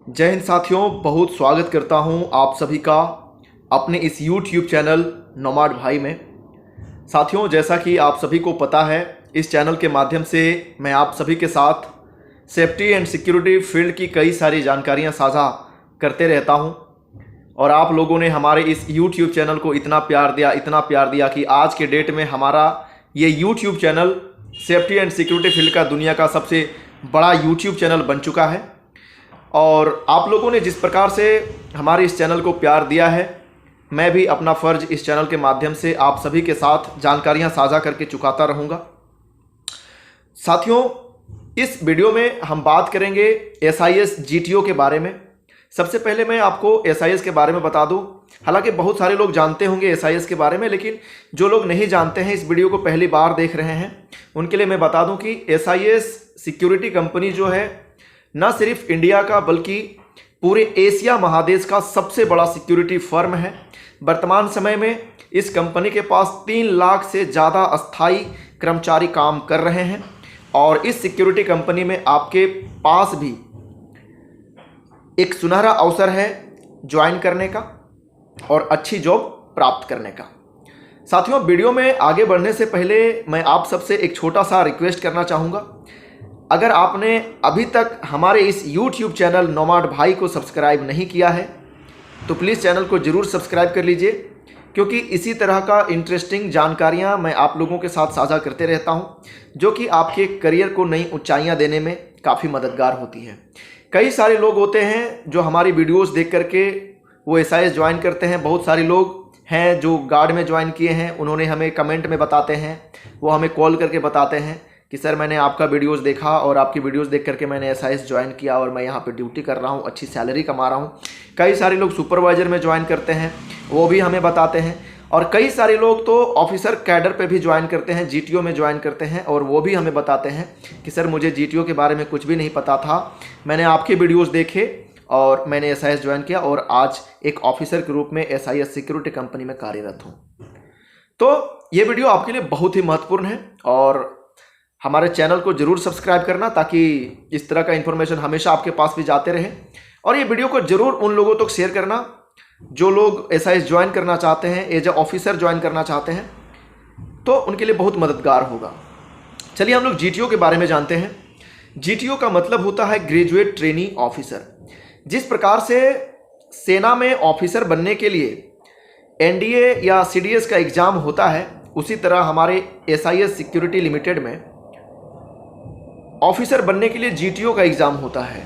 जय हिंद साथियों, बहुत स्वागत करता हूं आप सभी का अपने इस YouTube चैनल नोमाड भाई में। साथियों, जैसा कि आप सभी को पता है, इस चैनल के माध्यम से मैं आप सभी के साथ सेफ्टी एंड सिक्योरिटी फील्ड की कई सारी जानकारियां साझा करते रहता हूं और आप लोगों ने हमारे इस YouTube चैनल को इतना प्यार दिया कि आज के डेट में हमारा ये YouTube channel safety and security field का दुनिया का सबसे बड़ा YouTube चैनल बन चुका है। और आप लोगों ने जिस प्रकार से हमारे इस चैनल को प्यार दिया है, मैं भी अपना फ़र्ज इस चैनल के माध्यम से आप सभी के साथ जानकारियां साझा करके चुकाता रहूँगा। साथियों, इस वीडियो में हम बात करेंगे SIS GTO के बारे में। सबसे पहले मैं आपको SIS के बारे में बता दूं। हालांकि बहुत सारे लोग जानते होंगे SIS के बारे में, लेकिन जो लोग नहीं जानते हैं, इस वीडियो को पहली बार देख रहे हैं, उनके लिए मैं बता दूं कि SIS सिक्योरिटी कंपनी जो है, न सिर्फ इंडिया का बल्कि पूरे एशिया महादेश का सबसे बड़ा सिक्योरिटी फर्म है। वर्तमान समय में इस कंपनी के पास 3 लाख से ज़्यादा अस्थाई कर्मचारी काम कर रहे हैं और इस सिक्योरिटी कंपनी में आपके पास भी एक सुनहरा अवसर है ज्वाइन करने का और अच्छी जॉब प्राप्त करने का। साथियों, वीडियो में आगे बढ़ने से पहले मैं आप सबसे एक छोटा सा रिक्वेस्ट करना चाहूँगा। अगर आपने अभी तक हमारे इस YouTube चैनल नोमाड भाई को सब्सक्राइब नहीं किया है तो प्लीज़ चैनल को ज़रूर सब्सक्राइब कर लीजिए, क्योंकि इसी तरह का इंटरेस्टिंग जानकारियां मैं आप लोगों के साथ साझा करते रहता हूं, जो कि आपके करियर को नई ऊंचाइयां देने में काफ़ी मददगार होती है। कई सारे लोग होते हैं जो हमारी वीडियोस देख करके वो SIS ज्वाइन करते हैं। बहुत सारे लोग हैं जो गार्ड में ज्वाइन किए हैं, उन्होंने हमें कमेंट में बताते हैं, वो हमें कॉल करके बताते हैं कि सर मैंने आपका वीडियोस देखा और आपकी वीडियोस देख करके मैंने SIS ज्वाइन किया और मैं यहाँ पे ड्यूटी कर रहा हूँ, अच्छी सैलरी कमा रहा हूँ। कई सारे लोग सुपरवाइज़र में ज्वाइन करते हैं, वो भी हमें बताते हैं। और कई सारे लोग तो ऑफिसर कैडर पे भी ज्वाइन करते हैं, GTO में ज्वाइन करते हैं और वो भी हमें बताते हैं कि सर मुझे GTO के बारे में कुछ भी नहीं पता था, मैंने आपके वीडियोज़ देखे और मैंने SIS ज्वाइन किया और आज एक ऑफिसर के रूप में SIS सिक्योरिटी कंपनी में कार्यरत हूँ। तो ये वीडियो आपके लिए बहुत ही महत्वपूर्ण है और हमारे चैनल को जरूर सब्सक्राइब करना, ताकि इस तरह का इन्फॉर्मेशन हमेशा आपके पास भी जाते रहे। और ये वीडियो को जरूर उन लोगों तक शेयर करना जो लोग SIS ज्वाइन करना चाहते हैं, एज ए ऑफिसर ज्वाइन करना चाहते हैं, तो उनके लिए बहुत मददगार होगा। चलिए हम लोग GTO के बारे में जानते हैं। GTO का मतलब होता है ग्रेजुएट ट्रेनी ऑफिसर। जिस प्रकार से सेना में ऑफिसर बनने के लिए NDA या CDS का एग्ज़ाम होता है, उसी तरह हमारे SIS सिक्योरिटी लिमिटेड में ऑफिसर बनने के लिए GTO का एग्ज़ाम होता है।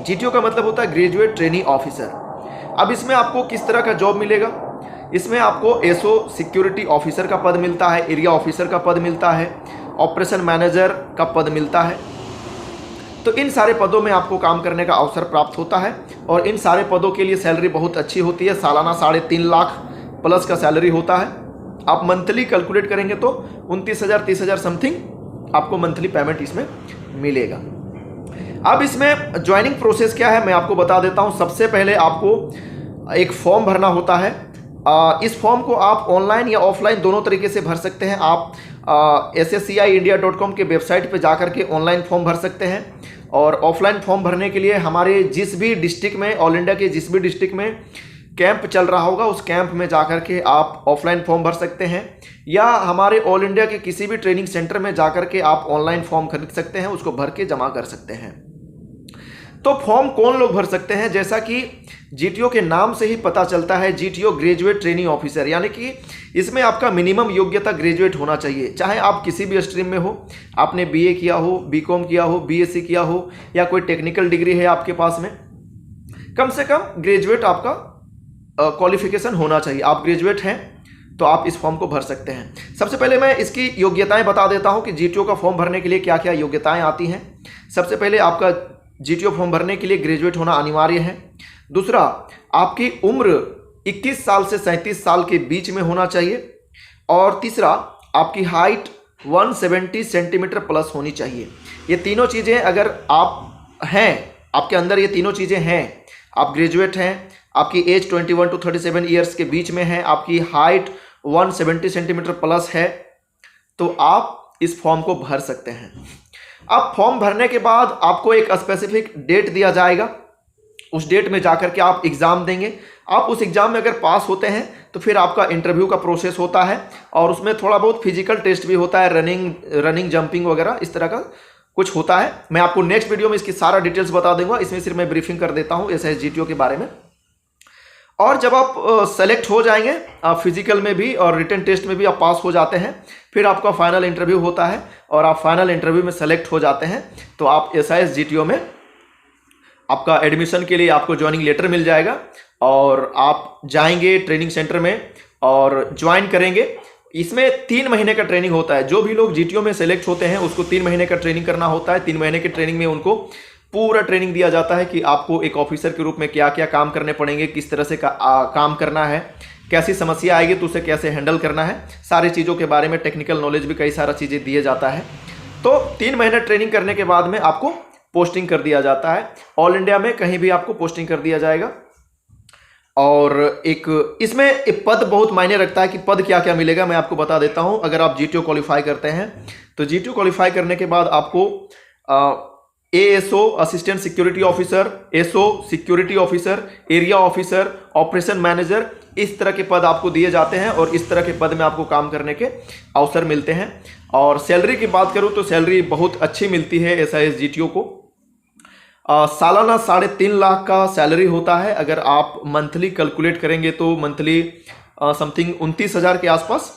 GTO का मतलब होता है ग्रेजुएट ट्रेनी ऑफिसर। अब इसमें आपको किस तरह का जॉब मिलेगा? इसमें आपको SO सिक्योरिटी ऑफिसर का पद मिलता है, एरिया ऑफिसर का पद मिलता है, ऑपरेशन मैनेजर का पद मिलता है। तो इन सारे पदों में आपको काम करने का अवसर प्राप्त होता है और इन सारे पदों के लिए सैलरी बहुत अच्छी होती है। सालाना 3.5 लाख प्लस का सैलरी होता है। आप मंथली कैलकुलेट करेंगे तो 29,000 30,000 समथिंग आपको मंथली पेमेंट इसमें मिलेगा। अब इसमें ज्वाइनिंग प्रोसेस क्या है मैं आपको बता देता हूं। सबसे पहले आपको एक फॉर्म भरना होता है। इस फॉर्म को आप ऑनलाइन या ऑफलाइन दोनों तरीके से भर सकते हैं। आप ssciindia.com के वेबसाइट पे जाकर के ऑनलाइन फॉर्म भर सकते हैं और ऑफलाइन फॉर्म भरने के लिए हमारे जिस भी डिस्ट्रिक्ट में, ऑल इंडिया के जिस भी डिस्ट्रिक्ट में कैंप चल रहा होगा, उस कैंप में जाकर के आप ऑफलाइन फॉर्म भर सकते हैं, या हमारे ऑल इंडिया के किसी भी ट्रेनिंग सेंटर में जाकर के आप ऑनलाइन फॉर्म खरीद सकते हैं, उसको भर के जमा कर सकते हैं। तो फॉर्म कौन लोग भर सकते हैं? जैसा कि GTO के नाम से ही पता चलता है, GTO ग्रेजुएट ट्रेनी ऑफिसर, यानी कि इसमें आपका मिनिमम योग्यता ग्रेजुएट होना चाहिए। चाहे आप किसी भी स्ट्रीम में हो, आपने BA किया हो, BCom किया हो, BSc किया हो, या कोई टेक्निकल डिग्री है आपके पास में, कम से कम ग्रेजुएट आपका क्वालिफिकेशन होना चाहिए। आप ग्रेजुएट हैं तो आप इस फॉर्म को भर सकते हैं। सबसे पहले मैं इसकी योग्यताएं बता देता हूं कि GTO का फॉर्म भरने के लिए क्या क्या योग्यताएं आती हैं। सबसे पहले आपका GTO फॉर्म भरने के लिए ग्रेजुएट होना अनिवार्य है। दूसरा, आपकी उम्र 21 साल से 37 साल के बीच में होना चाहिए। और तीसरा, आपकी हाइट 170 सेंटीमीटर प्लस होनी चाहिए। ये तीनों चीज़ें अगर आप हैं, आपके अंदर ये तीनों चीज़ें हैं, आप ग्रेजुएट हैं, आपकी एज 21 to 37 ईयर्स के बीच में है, आपकी हाइट 170 सेंटीमीटर प्लस है, तो आप इस फॉर्म को भर सकते हैं। अब फॉर्म भरने के बाद आपको एक स्पेसिफिक डेट दिया जाएगा उस डेट में जाकर के आप एग्ज़ाम देंगे। आप उस एग्ज़ाम में अगर पास होते हैं तो फिर आपका इंटरव्यू का प्रोसेस होता है और उसमें थोड़ा बहुत फिजिकल टेस्ट भी होता है, रनिंग जंपिंग वगैरह इस तरह का कुछ होता है। मैं आपको नेक्स्ट वीडियो में इसकी सारा डिटेल्स बता दूंगा, इसमें सिर्फ मैं ब्रीफिंग कर देता हूँ SIS-GTO के बारे में। और जब आप सेलेक्ट हो जाएंगे, आप फिजिकल में भी और रिटन टेस्ट में भी आप पास हो जाते हैं, फिर आपका फाइनल इंटरव्यू होता है और आप फाइनल इंटरव्यू में सेलेक्ट हो जाते हैं तो आप SIS-GTO में आपका एडमिशन के लिए आपको ज्वाइनिंग लेटर मिल जाएगा और आप जाएंगे ट्रेनिंग सेंटर में और ज्वाइन करेंगे। इसमें 3 महीने का ट्रेनिंग होता है। जो भी लोग GTO में सेलेक्ट होते हैं उसको 3 महीने का ट्रेनिंग करना होता है। 3 महीने की ट्रेनिंग में उनको पूरा ट्रेनिंग दिया जाता है कि आपको एक ऑफिसर के रूप में क्या क्या काम करने पड़ेंगे, किस तरह से काम करना है, कैसी समस्या आएगी तो उसे कैसे हैंडल करना है, सारी चीज़ों के बारे में टेक्निकल नॉलेज भी कई सारा चीज़ें दिए जाता है। तो 3 महीने ट्रेनिंग करने के बाद में आपको पोस्टिंग कर दिया जाता है। ऑल इंडिया में कहीं भी आपको पोस्टिंग कर दिया जाएगा। और एक इसमें एक पद बहुत मायने रखता है कि पद क्या क्या मिलेगा, मैं आपको बता देता हूं। अगर आप GTO क्वालिफाई करते हैं तो GTO क्वालिफाई करने के बाद आपको ASO assistant security officer, SO security officer, area officer, operation manager, इस तरह के पद आपको दिए जाते हैं और इस तरह के पद में आपको काम करने के अवसर मिलते हैं। और सैलरी की बात करूं तो सैलरी बहुत अच्छी मिलती है SIS-GTO को। सालाना 3.5 लाख का सैलरी होता है। अगर आप मंथली कैलकुलेट करेंगे तो मंथली समथिंग 29,000 के आसपास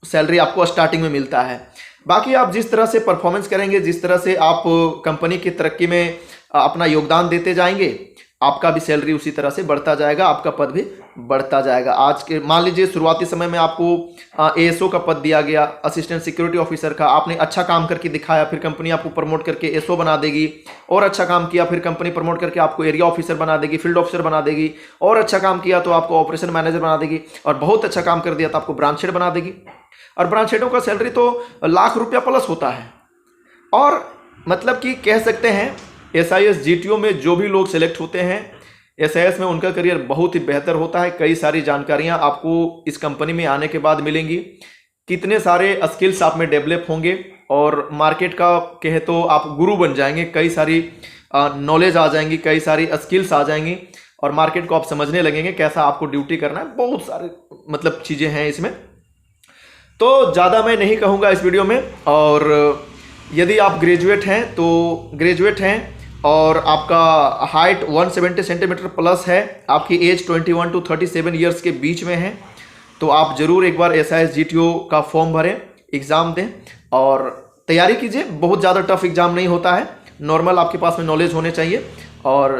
सैलरी आपको स्टार्टिंग में मिलता है। बाकी आप जिस तरह से परफॉर्मेंस करेंगे, जिस तरह से आप कंपनी की तरक्की में अपना योगदान देते जाएंगे, आपका भी सैलरी उसी तरह से बढ़ता जाएगा, आपका पद भी बढ़ता जाएगा। आज के मान लीजिए शुरुआती समय में आपको ASO का पद दिया गया, असिस्टेंट सिक्योरिटी ऑफिसर का, आपने अच्छा काम करके दिखाया, फिर कंपनी आपको प्रमोट करके SO बना देगी। और अच्छा काम किया फिर कंपनी प्रमोट करके आपको एरिया ऑफिसर बना देगी, फील्ड ऑफिसर बना देगी। और अच्छा काम किया तो आपको ऑपरेशन मैनेजर बना देगी। और बहुत अच्छा काम कर दिया तो आपको ब्रांच हेड बना देगी। और ब्रांच हेडों का सैलरी तो लाख रुपया प्लस होता है। और मतलब कि कह सकते हैं SIS-GTO में जो भी लोग सेलेक्ट होते हैं SIS में, उनका करियर बहुत ही बेहतर होता है। कई सारी जानकारियां आपको इस कंपनी में आने के बाद मिलेंगी। कितने सारे स्किल्स आप में डेवलप होंगे और मार्केट का कहे तो आप गुरु बन जाएंगे। कई सारी नॉलेज आ जाएंगी, कई सारी स्किल्स आ जाएंगी और मार्केट को आप समझने लगेंगे कैसा आपको ड्यूटी करना है। बहुत सारे मतलब चीज़ें हैं इसमें। तो ज़्यादा मैं नहीं कहूँगा इस वीडियो में। और यदि आप ग्रेजुएट हैं तो ग्रेजुएट हैं और आपका हाइट 170 सेंटीमीटर प्लस है, आपकी एज 21 to 37 ईयर्स के बीच में है, तो आप ज़रूर एक बार SIS-GTO का फॉर्म भरें, एग्ज़ाम दें और तैयारी कीजिए। बहुत ज़्यादा टफ एग्ज़ाम नहीं होता है। नॉर्मल आपके पास में नॉलेज होने चाहिए और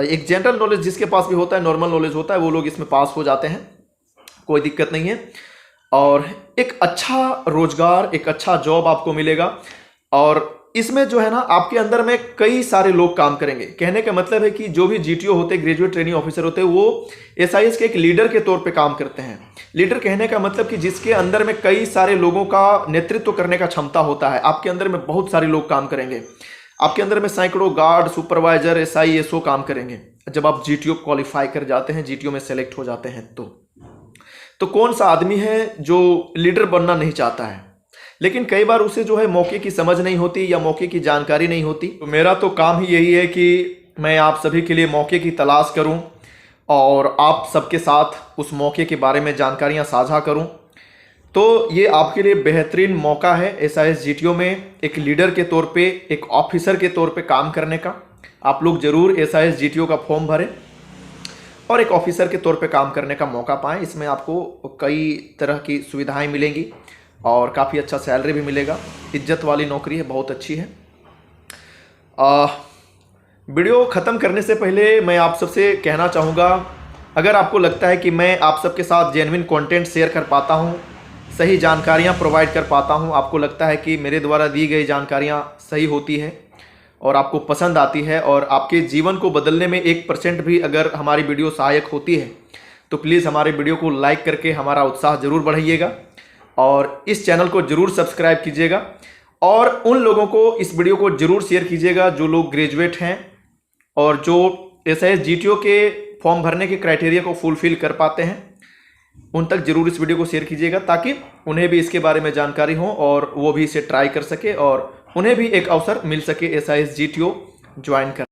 एक जनरल नॉलेज जिसके पास भी होता है, नॉर्मल नॉलेज होता है, वो लोग इसमें पास हो जाते हैं, कोई दिक्कत नहीं है। और एक अच्छा रोजगार, एक अच्छा जॉब आपको मिलेगा। और इसमें जो है ना, आपके अंदर में कई सारे लोग काम करेंगे। कहने का मतलब है कि जो भी GTO होते हैं, ग्रेजुएट ट्रेनिंग ऑफिसर होते हैं, वो SIS के एक लीडर के तौर पे काम करते हैं। लीडर कहने का मतलब कि जिसके अंदर में कई सारे लोगों का नेतृत्व करने का क्षमता होता है। आपके अंदर में बहुत सारे लोग काम करेंगे। आपके अंदर में सैकड़ों गार्ड, सुपरवाइजर, SI, SO काम करेंगे जब आप GTO क्वालिफाई कर जाते हैं, GTO में सेलेक्ट हो जाते हैं। तो कौन सा आदमी है जो लीडर बनना नहीं चाहता है, लेकिन कई बार उसे जो है मौके की समझ नहीं होती या मौके की जानकारी नहीं होती। तो मेरा तो काम ही यही है कि मैं आप सभी के लिए मौके की तलाश करूं और आप सबके साथ उस मौके के बारे में जानकारियां साझा करूं। तो ये आपके लिए बेहतरीन मौका है SIS-GTO में एक लीडर के तौर पे, एक ऑफिसर के तौर पे काम करने का। आप लोग ज़रूर SIS-GTO का फॉर्म भरें और एक ऑफिसर के तौर पे काम करने का मौका पाएँ। इसमें आपको कई तरह की सुविधाएं मिलेंगी और काफ़ी अच्छा सैलरी भी मिलेगा। इज्जत वाली नौकरी है, बहुत अच्छी है। वीडियो ख़त्म करने से पहले मैं आप सबसे कहना चाहूँगा, अगर आपको लगता है कि मैं आप सबके साथ जेन्युइन कंटेंट शेयर कर पाता हूँ, सही जानकारियाँ प्रोवाइड कर पाता हूँ, आपको लगता है कि मेरे द्वारा दी गई जानकारियाँ सही होती है और आपको पसंद आती है और आपके जीवन को बदलने में 1% भी अगर हमारी वीडियो सहायक होती है, तो प्लीज़ हमारे वीडियो को लाइक करके हमारा उत्साह ज़रूर बढ़ाइएगा और इस चैनल को ज़रूर सब्सक्राइब कीजिएगा। और उन लोगों को इस वीडियो को ज़रूर शेयर कीजिएगा जो लोग ग्रेजुएट हैं और जो SIS-GTO के फॉर्म भरने के क्राइटेरिया को फुलफ़िल कर पाते हैं। उन तक ज़रूर इस वीडियो को शेयर कीजिएगा ताकि उन्हें भी इसके बारे में जानकारी हो और वो भी इसे ट्राई कर सके और उन्हें भी एक अवसर मिल सके SIS-GTO ज्वाइन कर।